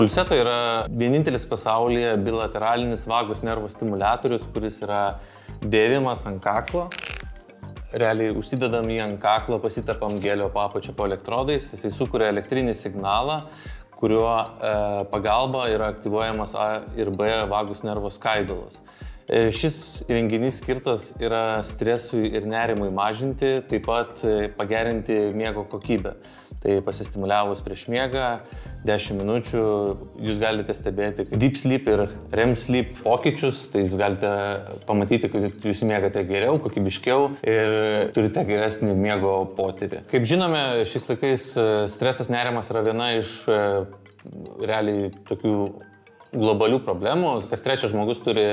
Pulseto yra vienintelis pasaulyje bilateralinis vagus nervų stimuliatorius, kuris yra dėvimas ant kaklo. Realiai užsidedam jį ant kaklo, pasitepam gelio papačio po elektrodais, jisai sukuria elektrinį signalą, kuriuo pagalba yra aktyvuojamas A ir B vagus nervo skaidulos. Šis įrenginys skirtas yra stresui ir nerimui mažinti, taip pat pagerinti miego kokybę. Tai pasistimuliavus prieš miegą 10 minučių jūs galite stebėti deep sleep ir REM sleep pokyčius, tai jūs galite pamatyti, kad jūs miegate geriau, kokybiškiau ir turite geresnį miego potyrį. Kaip žinome, šiais laikais stresas, nerimas yra viena iš realiai tokių globalių problemų. Kas trečias žmogus turi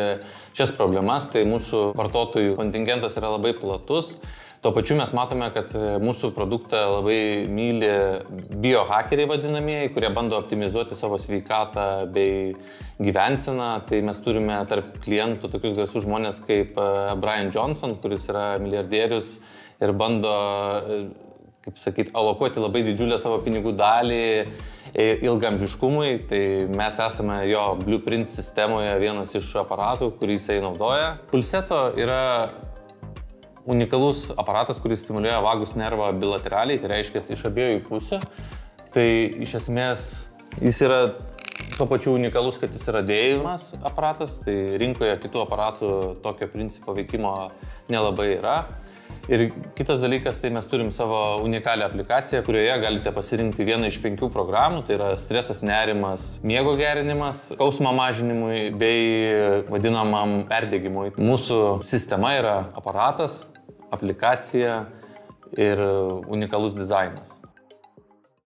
šias problemas, tai mūsų vartotojų kontingentas yra labai platus. Tuo pačiu mes matome, kad mūsų produktą labai myli biohakeriai vadinamieji, kurie bando optimizuoti savo sveikatą bei gyvenseną. Tai mes turime tarp klientų tokius garsius žmonės kaip Brian Johnson, kuris yra milijardierius ir bando, kaip sakyti, alokuoti labai didžiulę savo pinigų dalį ilgamžiškumui. Tai mes esame jo Blueprint sistemoje vienas iš aparatų, kurį jisai naudoja. Pulseto yra unikalus aparatas, kuris stimuliuoja vagus nervą bilateraliai, tai reiškia iš abiejų pusių. Tai iš esmės jis yra tuo pačiu unikalus, kad jis yra dėjimas aparatas, tai rinkoje kitų aparatų tokio principo veikimo nelabai yra. Ir kitas dalykas, tai mes turim savo unikalią aplikaciją, kurioje galite pasirinkti vieną iš 5 programų, tai yra stresas, nerimas, miego gerinimas, skausmo mažinimui bei vadinamam perdegimui. Mūsų sistema yra aparatas, aplikacija ir unikalus dizainas.